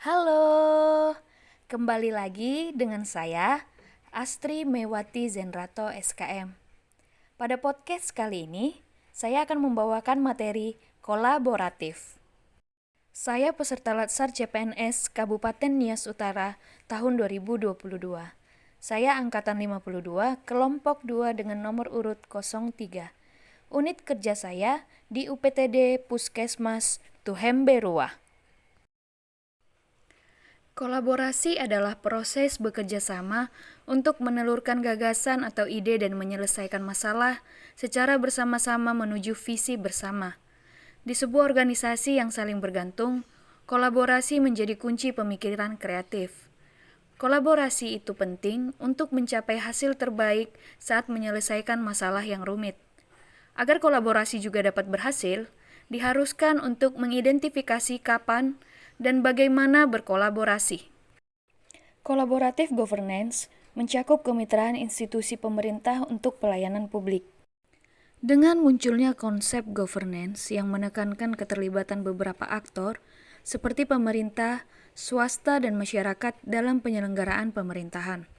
Halo, kembali lagi dengan saya, Astri Mewati Zenrato SKM. Pada podcast kali ini, saya akan membawakan materi kolaboratif. Saya peserta Latsar CPNS Kabupaten Nias Utara tahun 2022. Saya angkatan 52, kelompok 2 dengan nomor urut 03. Unit kerja saya di UPTD Puskesmas Tuhemberua. Kolaborasi adalah proses bekerja sama untuk menelurkan gagasan atau ide dan menyelesaikan masalah secara bersama-sama menuju visi bersama. Di sebuah organisasi yang saling bergantung, kolaborasi menjadi kunci pemikiran kreatif. Kolaborasi itu penting untuk mencapai hasil terbaik saat menyelesaikan masalah yang rumit. Agar kolaborasi juga dapat berhasil, diharuskan untuk mengidentifikasi kapan dan bagaimana berkolaborasi. Collaborative governance mencakup kemitraan institusi pemerintah untuk pelayanan publik. Dengan munculnya konsep governance yang menekankan keterlibatan beberapa aktor, seperti pemerintah, swasta, dan masyarakat dalam penyelenggaraan pemerintahan.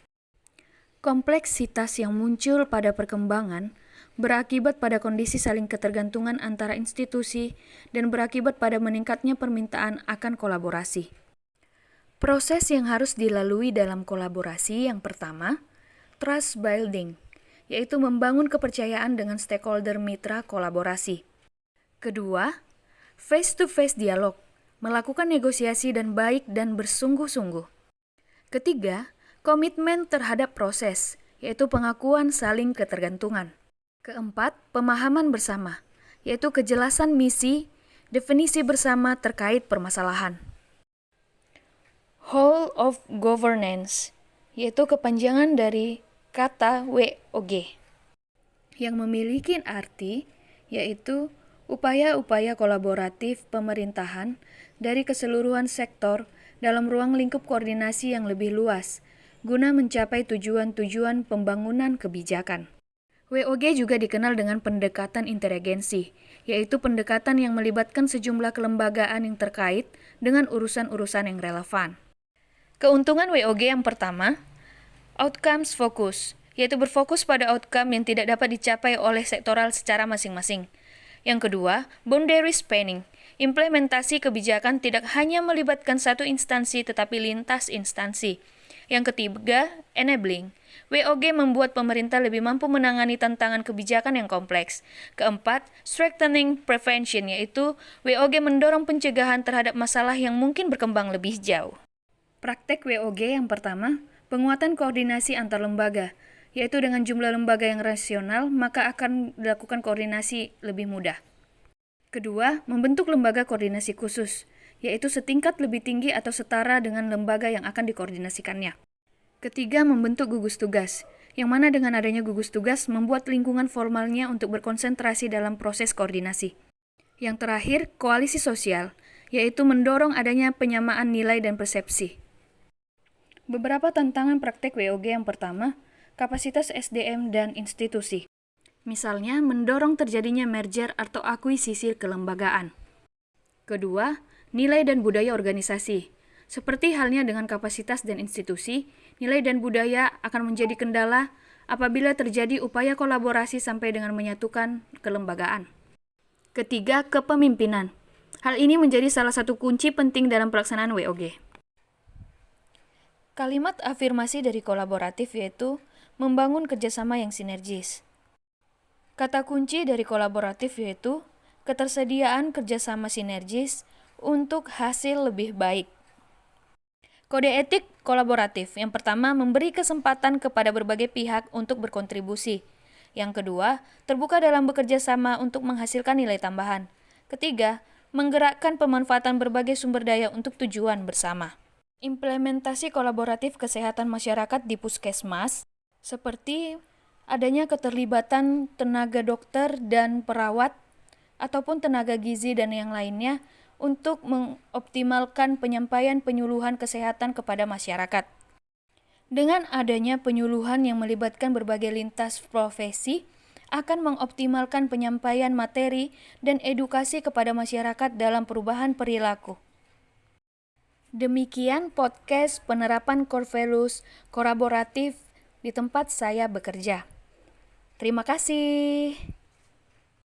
Kompleksitas yang muncul pada perkembangan berakibat pada kondisi saling ketergantungan antara institusi dan berakibat pada meningkatnya permintaan akan kolaborasi. Proses yang harus dilalui dalam kolaborasi yang pertama, trust building, yaitu membangun kepercayaan dengan stakeholder mitra kolaborasi. Kedua, face-to-face dialog, melakukan negosiasi dan baik dan bersungguh-sungguh. Ketiga, komitmen terhadap proses, yaitu pengakuan saling ketergantungan. Keempat, pemahaman bersama, yaitu kejelasan misi, definisi bersama terkait permasalahan. Whole of governance, yaitu kepanjangan dari kata WOG, yang memiliki arti yaitu upaya-upaya kolaboratif pemerintahan dari keseluruhan sektor dalam ruang lingkup koordinasi yang lebih luas, guna mencapai tujuan-tujuan pembangunan kebijakan. WOG juga dikenal dengan pendekatan interagensi, yaitu pendekatan yang melibatkan sejumlah kelembagaan yang terkait dengan urusan-urusan yang relevan. Keuntungan WOG yang pertama, outcomes focus, yaitu berfokus pada outcome yang tidak dapat dicapai oleh sektoral secara masing-masing. Yang kedua, boundary spanning, implementasi kebijakan tidak hanya melibatkan satu instansi tetapi lintas instansi. Yang ketiga, enabling. WOG membuat pemerintah lebih mampu menangani tantangan kebijakan yang kompleks. Keempat, strengthening prevention, yaitu WOG mendorong pencegahan terhadap masalah yang mungkin berkembang lebih jauh. Praktek WOG yang pertama, penguatan koordinasi antar lembaga, yaitu dengan jumlah lembaga yang rasional, maka akan dilakukan koordinasi lebih mudah. Kedua, membentuk lembaga koordinasi khusus, yaitu setingkat lebih tinggi atau setara dengan lembaga yang akan dikoordinasikannya. Ketiga, membentuk gugus tugas, yang mana dengan adanya gugus tugas membuat lingkungan formalnya untuk berkonsentrasi dalam proses koordinasi. Yang terakhir, koalisi sosial, yaitu mendorong adanya penyamaan nilai dan persepsi. Beberapa tantangan praktek WOG yang pertama, kapasitas SDM dan institusi. Misalnya, mendorong terjadinya merger atau akuisisi kelembagaan. Kedua, nilai dan budaya organisasi. Seperti halnya dengan kapasitas dan institusi, nilai dan budaya akan menjadi kendala apabila terjadi upaya kolaborasi sampai dengan menyatukan kelembagaan. Ketiga, kepemimpinan. Hal ini menjadi salah satu kunci penting dalam pelaksanaan WOG. Kalimat afirmasi dari kolaboratif yaitu membangun kerjasama yang sinergis. Kata kunci dari kolaboratif yaitu ketersediaan kerjasama sinergis untuk hasil lebih baik. Kode etik kolaboratif yang pertama memberi kesempatan kepada berbagai pihak untuk berkontribusi. Yang kedua, terbuka dalam bekerja sama untuk menghasilkan nilai tambahan. Ketiga, menggerakkan pemanfaatan berbagai sumber daya untuk tujuan bersama. Implementasi kolaboratif kesehatan masyarakat di puskesmas, seperti adanya keterlibatan tenaga dokter dan perawat, ataupun tenaga gizi dan yang lainnya, untuk mengoptimalkan penyampaian penyuluhan kesehatan kepada masyarakat. Dengan adanya penyuluhan yang melibatkan berbagai lintas profesi, akan mengoptimalkan penyampaian materi dan edukasi kepada masyarakat dalam perubahan perilaku. Demikian podcast penerapan core values kolaboratif di tempat saya bekerja. Terima kasih.